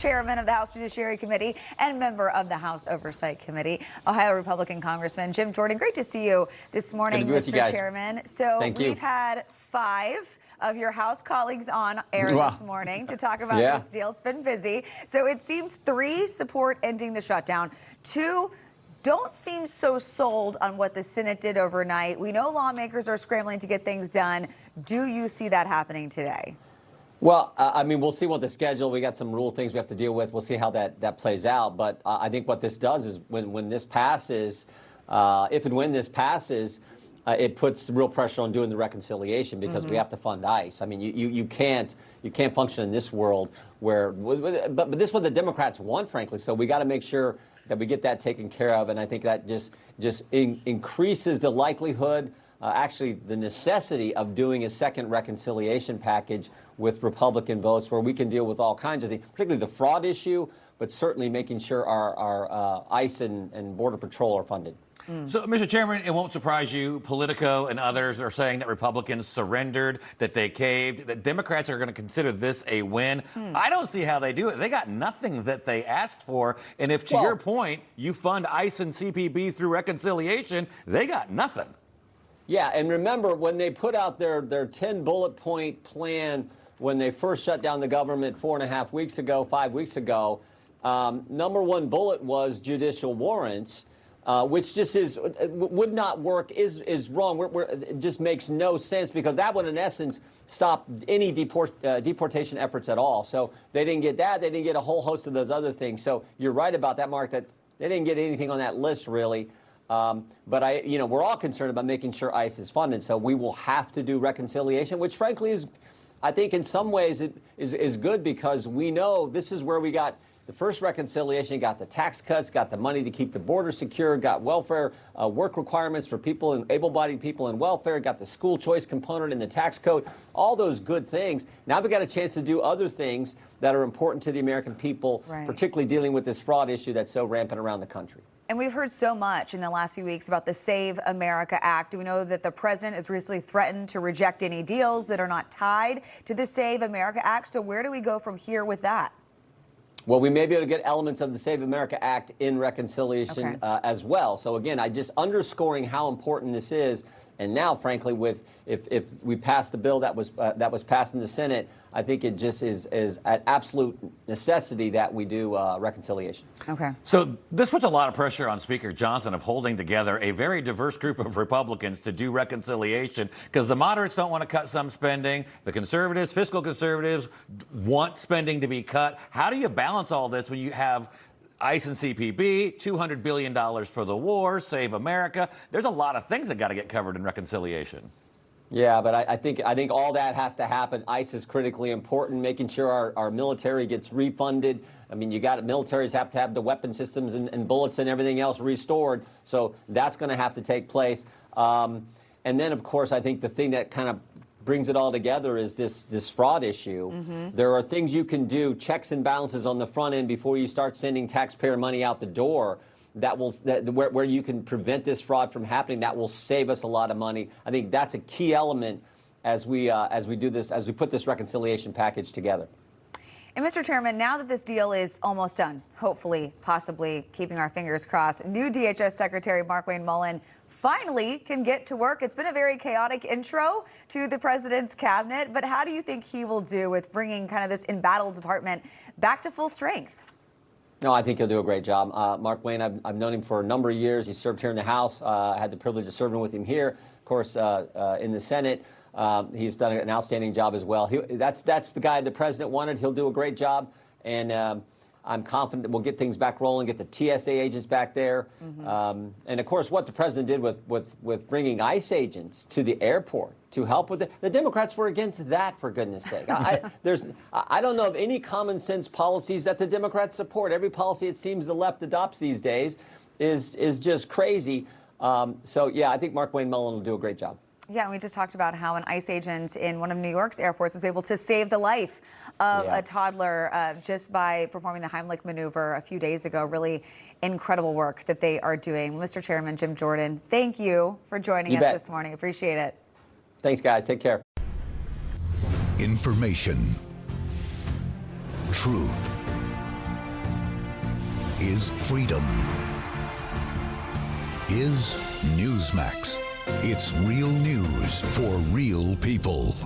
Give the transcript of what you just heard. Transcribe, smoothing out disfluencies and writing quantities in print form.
Chairman of the House Judiciary Committee and member of the House Oversight Committee, Ohio Republican Congressman Jim Jordan. Great to see you this morning, Mr. Chairman. So we've had 5 of your House colleagues on air this morning to talk about this deal. It's been busy. So it seems 3 support ending the shutdown. 2 don't seem so sold on what the Senate did overnight. We know lawmakers are scrambling to get things done. Do you see that happening today? Well, I mean, we'll see what the schedule, we got some rule things we have to deal with. We'll see how that plays out. But I think what this does is when this passes, if and when this passes, it puts real pressure on doing the reconciliation because we have to fund ICE. I mean, you can't function in this world where, but this is what the Democrats want, frankly. So we got to make sure that we get that taken care of. And I think that just increases the likelihood, actually the necessity of doing a second reconciliation package with Republican votes where we can deal with all kinds of things, particularly the fraud issue, but certainly making sure our ICE and Border Patrol are funded. So, Mr. Chairman, it won't surprise you, Politico and others are saying that Republicans surrendered, that they caved, that Democrats are going to consider this a win. I don't see how they do it. They got nothing that they asked for. And if, to your point, you fund ICE and CPB through reconciliation, they got nothing. Yeah, and remember, when they put out their 10-bullet-point plan when they first shut down the government 4.5 weeks ago, 5 weeks ago, number 1 bullet was judicial warrants, which just would not work, is wrong. It just makes no sense because that would, in essence, stop any deportation efforts at all. So they didn't get that. They didn't get a whole host of those other things. So you're right about that, Mark, that they didn't get anything on that list, really. But we're all concerned about making sure ICE is funded. So we will have to do reconciliation, which frankly is, I think in some ways it is good because we know this is where we got the first reconciliation, got the tax cuts, got the money to keep the border secure, got welfare work requirements for people and able-bodied people in welfare, got the school choice component in the tax code, all those good things. Now we got a chance to do other things that are important to the American people, particularly dealing with this fraud issue that's so rampant around the country. And we've heard so much in the last few weeks about the Save America Act. We know that the president has recently threatened to reject any deals that are not tied to the Save America Act. So where do we go from here with that? Well, we may be able to get elements of the Save America Act in reconciliation as well. So again, I just underscoring how important this is. And now, frankly, if we pass the bill that was passed in the Senate, I think it just is an absolute necessity that we do reconciliation. Okay. So this puts a lot of pressure on Speaker Johnson of holding together a very diverse group of Republicans to do reconciliation because the moderates don't want to cut some spending. The conservatives, fiscal conservatives, want spending to be cut. How do you balance all this when you have ICE and CPB, $200 billion for the war, Save America? There's a lot of things that got to get covered in reconciliation. Yeah, but I think all that has to happen. ICE is critically important, making sure our military gets refunded. I mean, militaries have to have the weapon systems and bullets and everything else restored. So that's going to have to take place. And then, of course, I think the thing that kind of brings it all together is this fraud issue. There are things you can do, checks and balances on the front end before you start sending taxpayer money out the door where you can prevent this fraud from happening. That will save us a lot of money. I think that's a key element as we do this, as we put this reconciliation package together. And Mr. Chairman, now that this deal is almost done, hopefully, possibly keeping our fingers crossed, new DHS Secretary Markwayne Mullin finally can get to work. It's been a very chaotic intro to the president's cabinet, but how do you think he will do with bringing kind of this embattled department back to full strength? No, I think he'll do a great job. Markwayne, I've known him for a number of years. He served here in the House. I had the privilege of serving with him here, of course, in the Senate. He's done an outstanding job as well. That's the guy the president wanted. He'll do a great job, and I'm confident that we'll get things back rolling, get the TSA agents back there. And of course, what the president did with bringing ICE agents to the airport to help with it. The Democrats were against that, for goodness sake. I don't know of any common sense policies that the Democrats support. Every policy it seems the left adopts these days is just crazy. So yeah, I think Markwayne Mullin will do a great job. Yeah, and we just talked about how an ICE agent in one of New York's airports was able to save the life of a toddler just by performing the Heimlich maneuver a few days ago. Really incredible work that they are doing. Mr. Chairman Jim Jordan, thank you for joining us this morning. Appreciate it. Thanks, guys. Take care. Information, truth, is freedom. Is Newsmax. It's real news for real people.